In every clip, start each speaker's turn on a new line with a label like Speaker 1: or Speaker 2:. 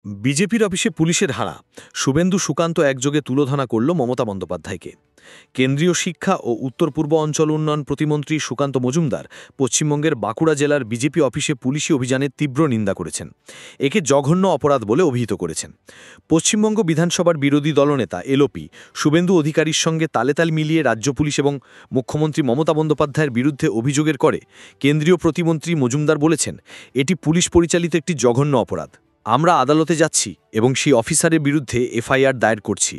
Speaker 1: বিজেপির অফিসে পুলিশের হানা, শুভেন্দু সুকান্ত একযোগে তুলোধনা করল মমতা বন্দ্যোপাধ্যায়কে। কেন্দ্রীয় শিক্ষা ও উত্তর পূর্ব অঞ্চল উন্নয়ন প্রতিমন্ত্রী সুকান্ত মজুমদার পশ্চিমবঙ্গের বাঁকুড়া জেলার বিজেপি অফিসে পুলিশি অভিযানের তীব্র নিন্দা করেছেন। একে জঘন্য অপরাধ বলে অভিহিত করেছেন। পশ্চিমবঙ্গ বিধানসভার বিরোধী দলনেতা এলওপি শুভেন্দু অধিকারীর সঙ্গে তালেতাল মিলিয়ে রাজ্য পুলিশ এবং মুখ্যমন্ত্রী মমতা বন্দ্যোপাধ্যায়ের বিরুদ্ধে অভিযোগের করে কেন্দ্রীয় প্রতিমন্ত্রী মজুমদার বলেছেন, এটি পুলিশ পরিচালিত একটি জঘন্য অপরাধ। আমরা আদালতে যাচ্ছি এবং সেই অফিসারের বিরুদ্ধে এফআইআর দায়ের করছি।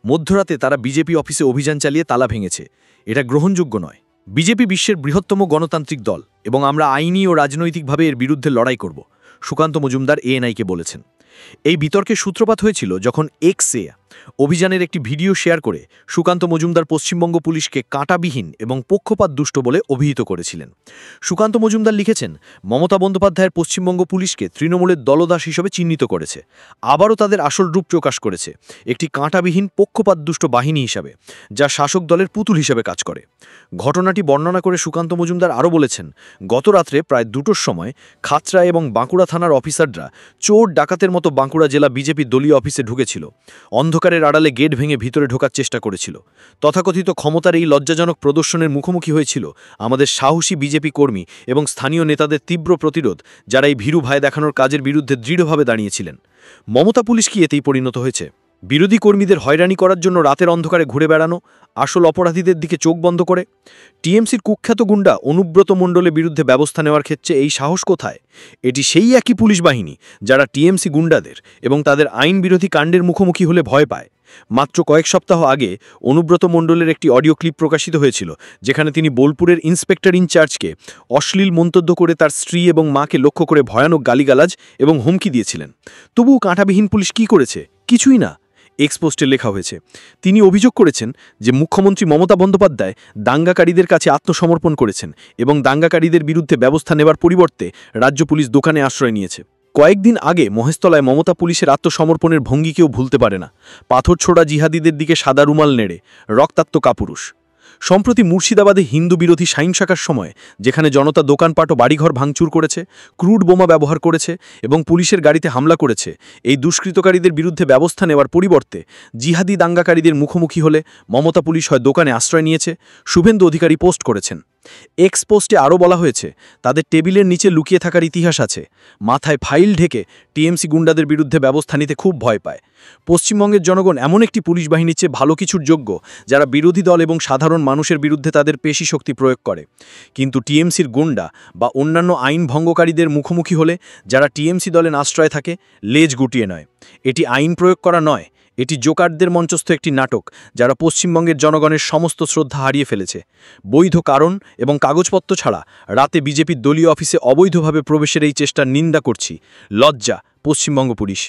Speaker 1: মধ্যরাতে তারা বিজেপি অফিসে অভিযান চালিয়ে তালা ভেঙেছে। এটা গ্রহণযোগ্য নয়। বিজেপি বিশ্বের বৃহত্তম গণতান্ত্রিক দল এবং আমরা আইনি ও রাজনৈতিকভাবে এর বিরুদ্ধে লড়াই করব, সুকান্ত মজুমদার এএনআইকে বলেছেন। এই বিতর্কের সূত্রপাত হয়েছিল যখন এক্সে অভিযানের একটি ভিডিও শেয়ার করে সুকান্ত মজুমদার পশ্চিমবঙ্গ পুলিশকে কাঁটাবিহীন এবং পক্ষপাতদুষ্ট বলে অভিহিত করেছিলেন। সুকান্ত মজুমদার লিখেছেন, মমতা বন্দ্যোপাধ্যায়ের পশ্চিমবঙ্গ পুলিশকে তৃণমূলের দলদাস হিসেবে চিহ্নিত করেছে, আবারও তাদের আসল রূপ প্রকাশ করেছে একটি কাঁটাবিহীন পক্ষপাতদুষ্ট বাহিনী হিসাবে, যা শাসক দলের পুতুল হিসেবে কাজ করে। ঘটনাটি বর্ণনা করে সুকান্ত মজুমদার আরও বলেছেন, গত রাত্রে প্রায় 2টোর সময় খাতড়া এবং বাঁকুড়া থানার অফিসাররা চোর ডাকাতের মতো বাঁকুড়া জেলা বিজেপি দলীয় অফিসে ঢুকেছিল, অন্ধকারের আড়ালে গেট ভেঙে ভিতরে ঢোকার চেষ্টা করেছিল। তথাকথিত ক্ষমতার এই লজ্জাজনক প্রদর্শনের মুখোমুখি হয়েছিল আমাদের সাহসী বিজেপি কর্মী এবং স্থানীয় নেতাদের তীব্র প্রতিরোধ, যারা এই ভীরু ভয় দেখানোর কাজের বিরুদ্ধে দৃঢ়ভাবে দাঁড়িয়েছিলেন। মমতা পুলিশ কি এতেই পরিণত হয়েছে? বিরোধী কর্মীদের হয়রানি করার জন্য রাতের অন্ধকারে ঘুরে বেড়ানো, আসল অপরাধীদের দিকে চোখ বন্ধ করে? টিএমসির কুখ্যাত গুন্ডা অনুব্রত মণ্ডলের বিরুদ্ধে ব্যবস্থা নেওয়ার ক্ষেত্রে এই সাহস কোথায়? এটি সেই একই পুলিশ বাহিনী যারা টিএমসি গুন্ডাদের এবং তাদের আইন বিরোধী কাণ্ডের মুখোমুখি হলে ভয় পায়। মাত্র কয়েক সপ্তাহ আগে অনুব্রত মণ্ডলের একটি অডিও ক্লিপ প্রকাশিত হয়েছিল, যেখানে তিনি বোলপুরের ইন্সপেক্টর ইনচার্জকে অশ্লীল মন্তব্য করে তার স্ত্রী এবং মাকে লক্ষ্য করে ভয়ানক গালিগালাজ এবং হুমকি দিয়েছিলেন। তবুও কাঁটাবিহীন পুলিশ কি করেছে? কিছুই না। এক্সপোস্টে লেখা হয়েছে, তিনি অভিযোগ করেছেন যে মুখ্যমন্ত্রী মমতা বন্দ্যোপাধ্যায় দাঙ্গাকারীদের কাছে আত্মসমর্পণ করেছেন এবং দাঙ্গাকারীদের বিরুদ্ধে ব্যবস্থা নেবার পরিবর্তে রাজ্য পুলিশ দোকানে আশ্রয় নিয়েছে। কয়েকদিন আগে মহেশতলায় মমতা পুলিশের আত্মসমর্পণের ভঙ্গি কেউ ভুলতে পারে না। পাথর ছোড়া জিহাদিদের দিকে সাদা রুমাল নেড়ে রক্তাক্ত কাপুরুষ। সম্প্রতি মুর্শিদাবাদে হিন্দু বিরোধী সহিংসতার সময় যেখানে জনতা দোকানপাট ও বাড়িঘর ভাঙচুর করেছে, ক্রুড বোমা ব্যবহার করেছে এবং পুলিশের গাড়িতে হামলা করেছে, এই দুষ্কৃতকারীদের বিরুদ্ধে ব্যবস্থা নেওয়ার পরিবর্তে জিহাদি দাঙ্গাকারীদের মুখোমুখি হলে মমতা পুলিশ হয় দোকানে আশ্রয় নিয়েছে, শুভেন্দু অধিকারী পোস্ট করেছেন। এক্স পোস্টে আরও বলা হয়েছে, তাদের টেবিলের নিচে লুকিয়ে থাকার ইতিহাস আছে, মাথায় ফাইল ঢেকে টিএমসি গুন্ডাদের বিরুদ্ধে ব্যবস্থা নিতে খুব ভয় পায়। পশ্চিমবঙ্গের জনগণ এমন একটি পুলিশ বাহিনীর চেয়ে ভালো কিছুর যোগ্য, যারা বিরোধী দল এবং সাধারণ মানুষের বিরুদ্ধে তাদের পেশি শক্তি প্রয়োগ করে। কিন্তু টিএমসির গুন্ডা বা অন্যান্য আইন ভঙ্গকারীদের মুখোমুখি হলে যারা টিএমসি দলের আশ্রয় থাকে, লেজ গুটিয়ে নয়। এটি আইন প্রয়োগ করা নয়, এটি জোকারদের মঞ্চস্থ একটি নাটক, যারা পশ্চিমবঙ্গের জনগণের সমস্ত শ্রদ্ধা হারিয়ে ফেলেছে। বৈধ কারণ এবং কাগজপত্র ছাড়া রাতে বিজেপির দলীয় অফিসে অবৈধভাবে প্রবেশের এই চেষ্টার নিন্দা করছি। লজ্জা পশ্চিমবঙ্গ পুলিশ।